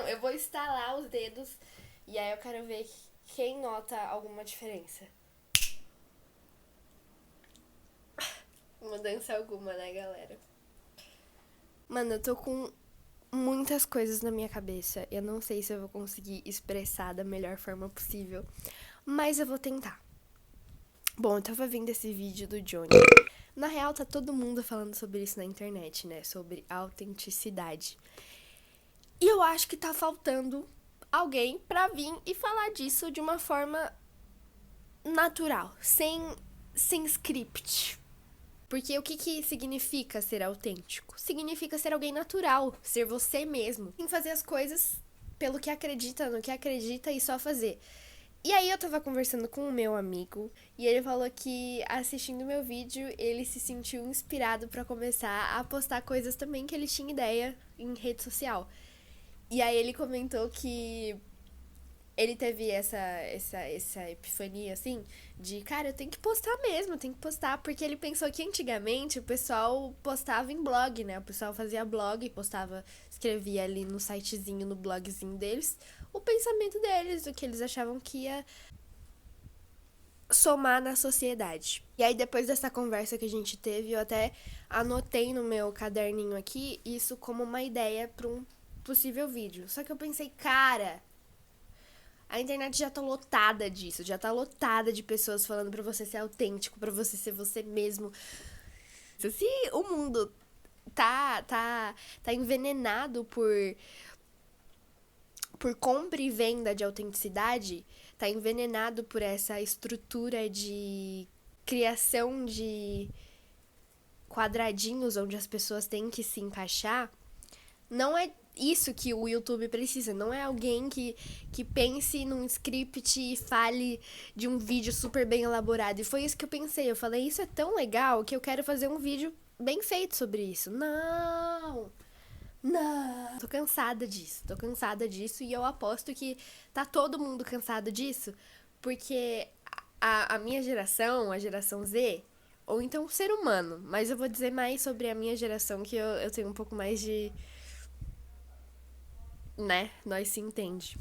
eu vou estalar os dedos e aí eu quero ver quem nota alguma diferença. Mudança alguma, né, galera? Mano, eu tô com muitas coisas na minha cabeça. Eu não sei se eu vou conseguir expressar da melhor forma possível, mas eu vou tentar. Bom, eu tava vendo esse vídeo do Johnny. Na real, tá todo mundo falando sobre isso na internet, né? Sobre autenticidade. E eu acho que tá faltando alguém pra vir e falar disso de uma forma natural, sem script. Porque o que significa ser autêntico? Significa ser alguém natural, ser você mesmo. Sem fazer as coisas pelo que acredita, no que acredita e só fazer. E aí eu tava conversando com o meu amigo e ele falou que assistindo meu vídeo ele se sentiu inspirado pra começar a postar coisas também que ele tinha ideia em rede social. E aí ele comentou que ele teve essa epifania, assim, de, cara, eu tenho que postar mesmo, eu tenho que postar, porque ele pensou que antigamente o pessoal postava em blog, né? O pessoal fazia blog, postava, escrevia ali no sitezinho, no blogzinho deles, o pensamento deles, o que eles achavam que ia somar na sociedade. E aí, depois dessa conversa que a gente teve, eu até anotei no meu caderninho aqui isso como uma ideia para um possível vídeo. Só que eu pensei, cara, a internet já tá lotada disso, já tá lotada de pessoas falando pra você ser autêntico, pra você ser você mesmo. Se o mundo tá envenenado por compra e venda de autenticidade, tá envenenado por essa estrutura de criação de quadradinhos onde as pessoas têm que se encaixar, não é isso que o YouTube precisa. Não é alguém que pense num script e fale de um vídeo super bem elaborado. E foi isso que eu pensei. Eu falei, isso é tão legal que eu quero fazer um vídeo bem feito sobre isso. Não! Não! Tô cansada disso. Tô cansada disso e eu aposto que tá todo mundo cansado disso. Porque a minha geração, a geração Z, ou então o ser humano, mas eu vou dizer mais sobre a minha geração, que eu tenho um pouco mais de, né? Nós se entende.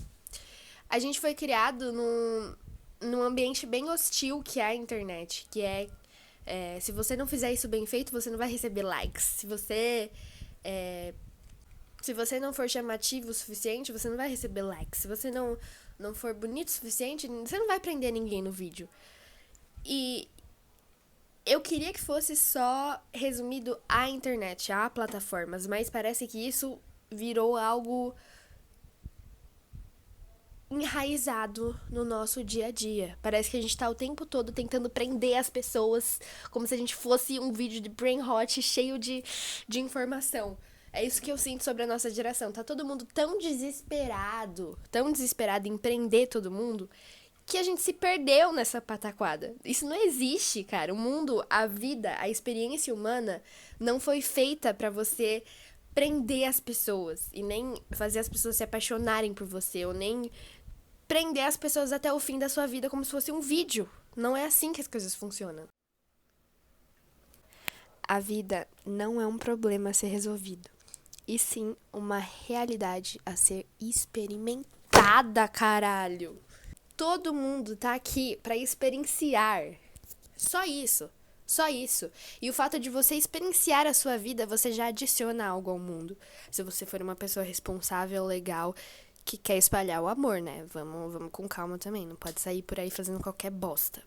A gente foi criado num ambiente bem hostil que é a internet, que se você não fizer isso bem feito, você não vai receber likes. Se você não for chamativo o suficiente, você não vai receber likes. Se você não for bonito o suficiente, você não vai prender ninguém no vídeo. E eu queria que fosse só resumido à internet, a plataformas, mas parece que isso virou algo enraizado no nosso dia a dia. Parece que a gente tá o tempo todo tentando prender as pessoas, como se a gente fosse um vídeo de brain rot cheio de informação. É isso que eu sinto sobre a nossa geração. Tá todo mundo tão desesperado em prender todo mundo, que a gente se perdeu nessa pataquada. Isso não existe, cara. O mundo, a vida, a experiência humana não foi feita pra você prender as pessoas e nem fazer as pessoas se apaixonarem por você, ou nem prender as pessoas até o fim da sua vida como se fosse um vídeo. Não é assim que as coisas funcionam. A vida não é um problema a ser resolvido, e sim uma realidade a ser experimentada, caralho. Todo mundo tá aqui pra experienciar. Só isso. Só isso. E o fato de você experienciar a sua vida, você já adiciona algo ao mundo. Se você for uma pessoa responsável, legal, que quer espalhar o amor, né? Vamos com calma também. Não pode sair por aí fazendo qualquer bosta.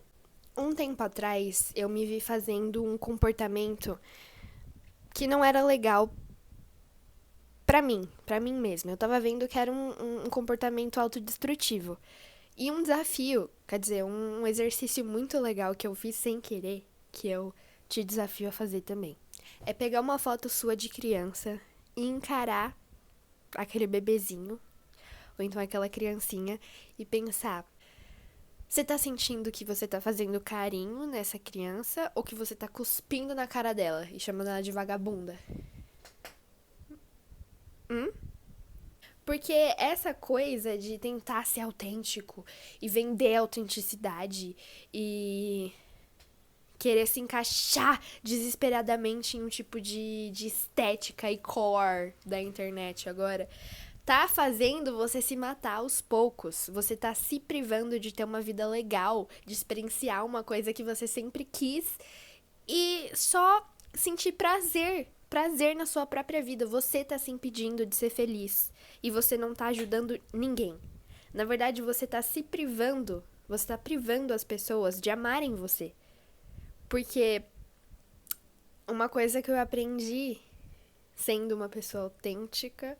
Um tempo atrás, eu me vi fazendo um comportamento que não era legal pra mim mesma. Eu tava vendo que era um comportamento autodestrutivo. E um desafio, quer dizer, um exercício muito legal que eu fiz sem querer, que eu te desafio a fazer também. É pegar uma foto sua de criança e encarar aquele bebezinho, ou então aquela criancinha, e pensar: você tá sentindo que você tá fazendo carinho nessa criança ou que você tá cuspindo na cara dela e chamando ela de vagabunda? Porque essa coisa de tentar ser autêntico e vender autenticidade e querer se encaixar desesperadamente em um tipo de estética e core da internet agora tá fazendo você se matar aos poucos. Você tá se privando de ter uma vida legal, de experienciar uma coisa que você sempre quis e só sentir prazer na sua própria vida. Você tá se impedindo de ser feliz e você não tá ajudando ninguém. Na verdade, você tá se privando, você tá privando as pessoas de amarem você. Porque uma coisa que eu aprendi sendo uma pessoa autêntica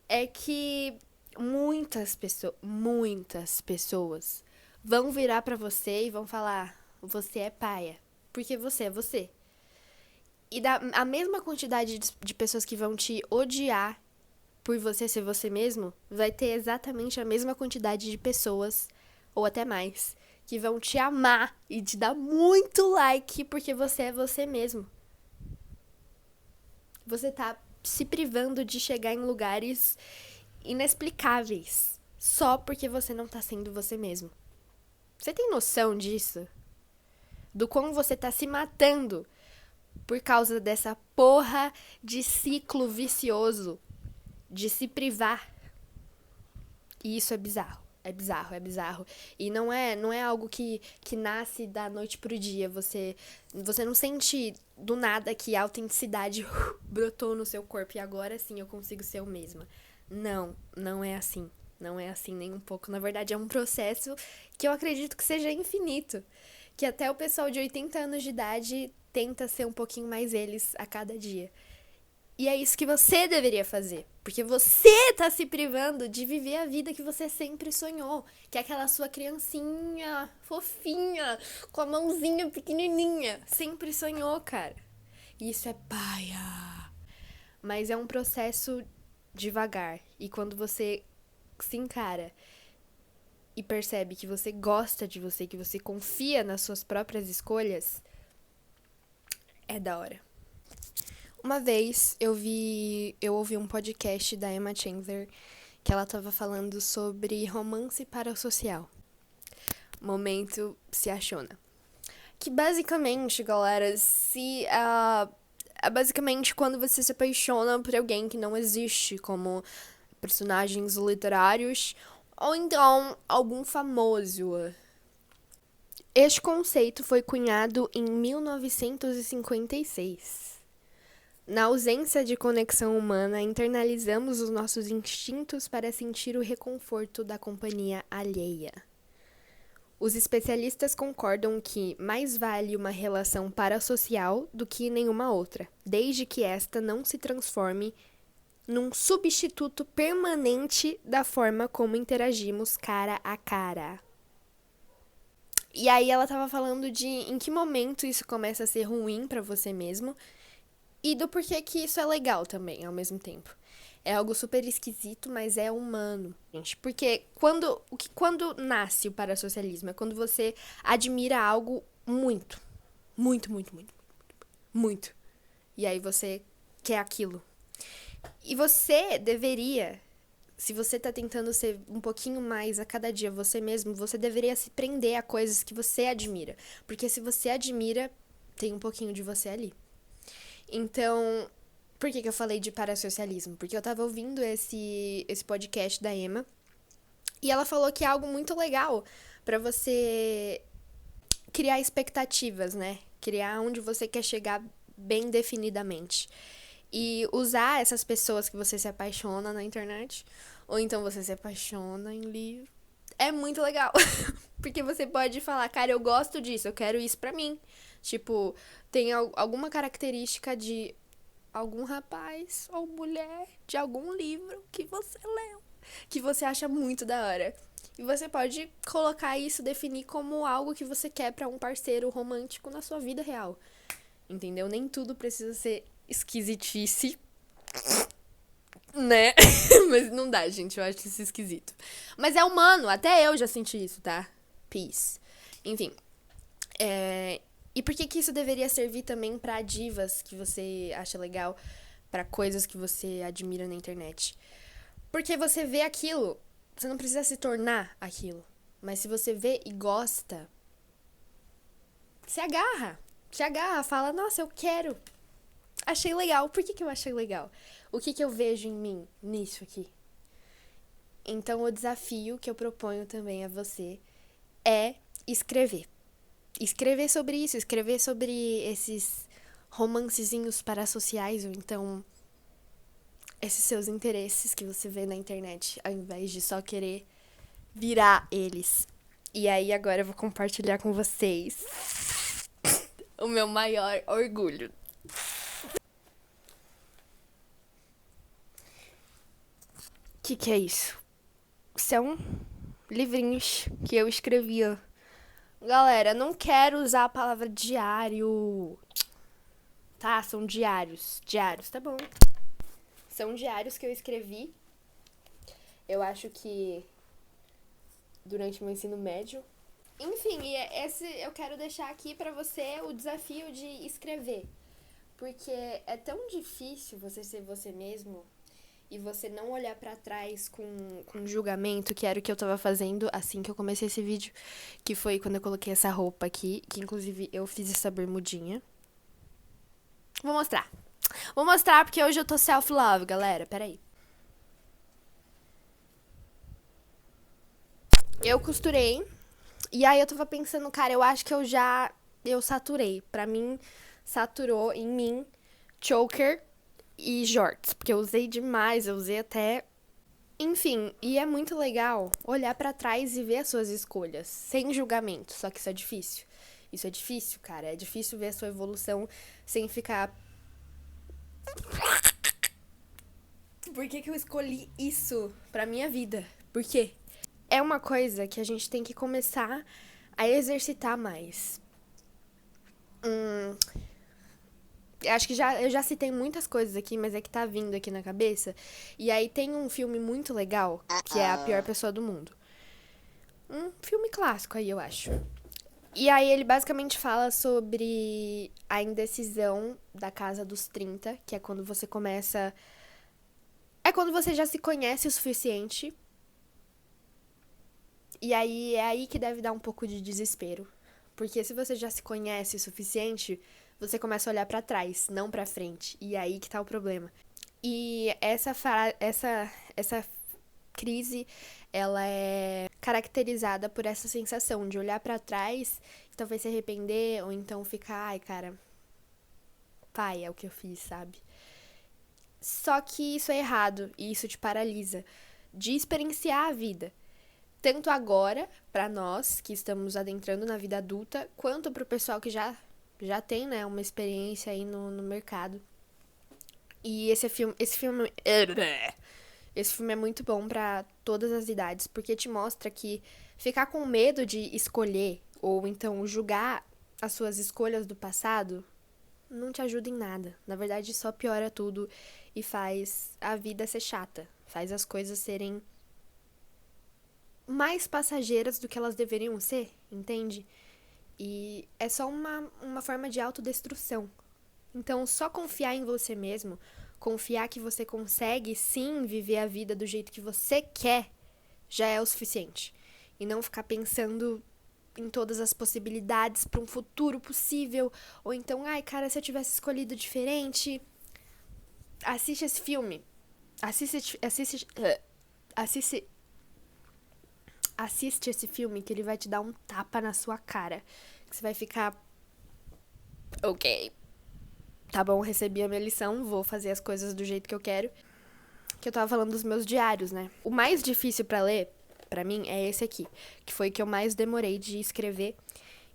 é que muitas pessoas vão virar pra você e vão falar: você é paia, porque você é você. E a mesma quantidade de pessoas que vão te odiar por você ser você mesmo, vai ter exatamente a mesma quantidade de pessoas, ou até mais, que vão te amar e te dar muito like porque você é você mesmo. Você tá se privando de chegar em lugares inexplicáveis só porque você não tá sendo você mesmo. Você tem noção disso? Do como você tá se matando por causa dessa porra de ciclo vicioso de se privar. E isso é bizarro. É bizarro, é bizarro. E não é algo que nasce da noite pro dia. Você não sente do nada que a autenticidade brotou no seu corpo e agora sim eu consigo ser eu mesma. Não é assim. Não é assim nem um pouco. Na verdade, é um processo que eu acredito que seja infinito. Que até o pessoal de 80 anos de idade tenta ser um pouquinho mais eles a cada dia. E é isso que você deveria fazer. Porque você tá se privando de viver a vida que você sempre sonhou. Que é aquela sua criancinha fofinha, com a mãozinha pequenininha. Sempre sonhou, cara. E isso é paia. Mas é um processo devagar. E quando você se encara e percebe que você gosta de você, que você confia nas suas próprias escolhas, é da hora. Uma vez eu ouvi um podcast da Emma Chandler que ela tava falando sobre romance parasocial. Momento se achona. Que basicamente, galera, é basicamente quando você se apaixona por alguém que não existe, como personagens literários ou então algum famoso. Este conceito foi cunhado em 1956. Na ausência de conexão humana, internalizamos os nossos instintos para sentir o reconforto da companhia alheia. Os especialistas concordam que mais vale uma relação parasocial do que nenhuma outra, desde que esta não se transforme num substituto permanente da forma como interagimos cara a cara. E aí ela tava falando de em que momento isso começa a ser ruim pra você mesmo e do porquê que isso é legal também, ao mesmo tempo. É algo super esquisito, mas é humano, gente. Porque quando nasce o parasocialismo é quando você admira algo muito. Muito, muito, muito, muito. E aí você quer aquilo. E você deveria, se você tá tentando ser um pouquinho mais a cada dia você mesmo, você deveria se prender a coisas que você admira. Porque se você admira, tem um pouquinho de você ali. Então, por que eu falei de parasocialismo? Porque eu tava ouvindo esse podcast da Emma e ela falou que é algo muito legal pra você criar expectativas, né? Criar onde você quer chegar bem definidamente. E usar essas pessoas que você se apaixona na internet, ou então você se apaixona em livro, é muito legal. Porque você pode falar, cara, eu gosto disso, eu quero isso pra mim. Tipo, tem alguma característica de algum rapaz ou mulher de algum livro que você leu, que você acha muito da hora. E você pode colocar isso, definir como algo que você quer pra um parceiro romântico na sua vida real. Entendeu? Nem tudo precisa ser esquisitice, né? Mas não dá, gente, eu acho isso esquisito. Mas é humano, até eu já senti isso, tá? Peace. Enfim, e por que isso deveria servir também pra divas que você acha legal, pra coisas que você admira na internet? Porque você vê aquilo, você não precisa se tornar aquilo. Mas se você vê e gosta, se agarra, fala, nossa, eu quero. Achei legal. Por que eu achei legal? O que eu vejo em mim nisso aqui? Então, o desafio que eu proponho também a você é escrever. Escrever sobre isso, escrever sobre esses romancezinhos parasociais, ou então esses seus interesses que você vê na internet, ao invés de só querer virar eles. E aí, agora eu vou compartilhar com vocês o meu maior orgulho. Que é isso? São livrinhos que eu escrevia. Galera, não quero usar a palavra diário. Tá, são diários. Diários, tá bom. São diários que eu escrevi. Eu acho que durante meu ensino médio. Enfim, esse eu quero deixar aqui pra você o desafio de escrever. Porque é tão difícil você ser você mesmo e você não olhar pra trás com julgamento, que era o que eu tava fazendo assim que eu comecei esse vídeo, que foi quando eu coloquei essa roupa aqui, que inclusive eu fiz essa bermudinha. Vou mostrar. Vou mostrar porque hoje eu tô self-love, galera. Peraí. Eu costurei. E aí eu tava pensando, cara, eu acho que eu saturei. Pra mim, saturou em mim choker e shorts. Porque eu usei demais, eu usei até... Enfim, e é muito legal olhar pra trás e ver as suas escolhas, sem julgamento. Só que isso é difícil. Isso é difícil, cara. É difícil ver a sua evolução sem ficar... Por que eu escolhi isso pra minha vida? Por quê? É uma coisa que a gente tem que começar a exercitar mais. Acho que eu já citei muitas coisas aqui, mas é que tá vindo aqui na cabeça. E aí tem um filme muito legal, que é A Pior Pessoa do Mundo. Um filme clássico aí, eu acho. E aí ele basicamente fala sobre a indecisão da casa dos 30, que é quando você começa... É quando você já se conhece o suficiente. E aí é aí que deve dar um pouco de desespero. Porque se você já se conhece o suficiente, você começa a olhar pra trás, não pra frente. E aí que tá o problema. E essa crise, ela é caracterizada por essa sensação de olhar pra trás e talvez se arrepender, ou então ficar, ai, cara, pai, é o que eu fiz, sabe? Só que isso é errado e isso te paralisa de experienciar a vida. Tanto agora, pra nós que estamos adentrando na vida adulta, quanto pro pessoal que já tem, né, uma experiência aí no mercado. E esse filme é muito bom pra todas as idades, porque te mostra que ficar com medo de escolher ou então julgar as suas escolhas do passado não te ajuda em nada. Na verdade, só piora tudo e faz a vida ser chata, faz as coisas serem mais passageiras do que elas deveriam ser, entende? E é só uma forma de autodestruição. Então, só confiar em você mesmo, confiar que você consegue sim viver a vida do jeito que você quer, já é o suficiente. E não ficar pensando em todas as possibilidades para um futuro possível, ou então, ai, cara, se eu tivesse escolhido diferente. Assiste esse filme. Assiste esse filme que ele vai te dar um tapa na sua cara. Que você vai ficar. Ok. Tá bom, recebi a minha lição, vou fazer as coisas do jeito que eu quero. Que eu tava falando dos meus diários, né? O mais difícil pra ler, pra mim, é esse aqui. Que foi o que eu mais demorei de escrever.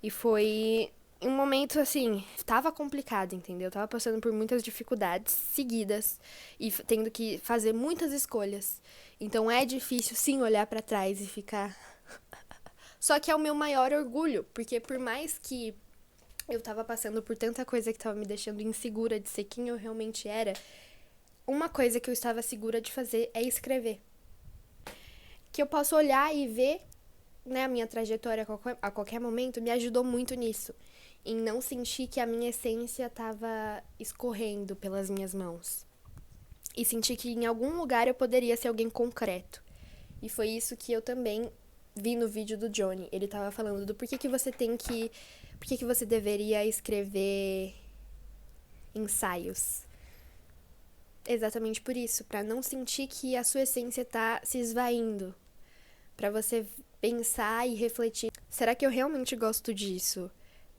E foi um momento, assim, tava complicado, entendeu? Eu tava passando por muitas dificuldades seguidas e tendo que fazer muitas escolhas. Então é difícil, sim, olhar pra trás e ficar... Só que é o meu maior orgulho, porque por mais que eu tava passando por tanta coisa que tava me deixando insegura de ser quem eu realmente era, uma coisa que eu estava segura de fazer é escrever. Que eu posso olhar e ver, né, a minha trajetória a qualquer momento me ajudou muito nisso. Em não sentir que a minha essência estava escorrendo pelas minhas mãos. E sentir que em algum lugar eu poderia ser alguém concreto. E foi isso que eu também vi no vídeo do Johnny. Ele tava falando do por que você tem que... Por que você deveria escrever ensaios? exatamente por isso, pra não sentir que a sua essência tá se esvaindo, pra você pensar e refletir, será que eu realmente gosto disso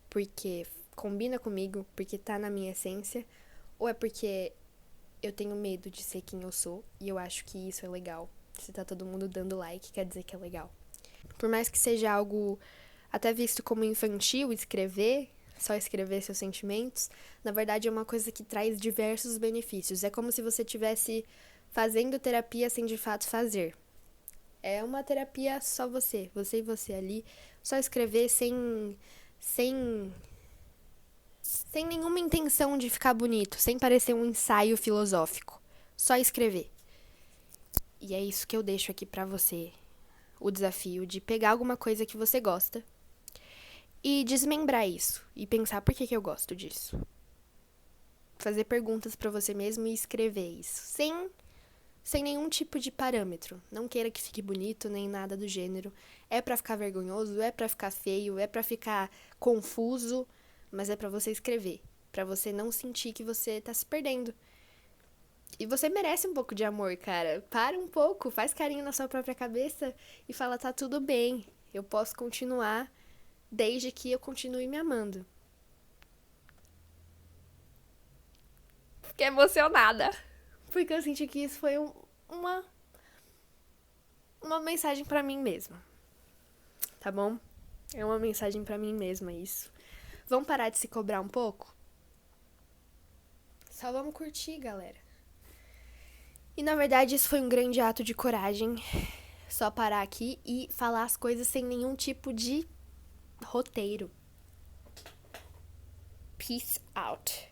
porque combina comigo, porque tá na minha essência, ou é porque eu tenho medo de ser quem eu sou e eu acho que isso é legal. Se tá todo mundo dando like, quer dizer que é legal. Por mais que seja algo até visto como infantil escrever, só escrever seus sentimentos, na verdade é uma coisa que traz diversos benefícios. É como se você estivesse fazendo terapia sem de fato fazer. É uma terapia só você e você ali, só escrever sem sem nenhuma intenção de ficar bonito, sem parecer um ensaio filosófico. Só escrever. E é isso que eu deixo aqui pra você, o desafio de pegar alguma coisa que você gosta e desmembrar isso e pensar por que eu gosto disso. Fazer perguntas pra você mesmo e escrever isso, sem nenhum tipo de parâmetro. Não queira que fique bonito nem nada do gênero. É pra ficar vergonhoso, é pra ficar feio, é pra ficar confuso, mas é pra você escrever, pra você não sentir que você tá se perdendo. E você merece um pouco de amor, cara. Para um pouco, faz carinho na sua própria cabeça e fala, tá tudo bem. Eu posso continuar desde que eu continue me amando. Fiquei emocionada. Porque eu senti que isso foi uma mensagem pra mim mesma. Tá bom? É uma mensagem pra mim mesma isso. Vamos parar de se cobrar um pouco? Só vamos curtir, galera. E na verdade isso foi um grande ato de coragem. Só parar aqui e falar as coisas sem nenhum tipo de roteiro. Peace out.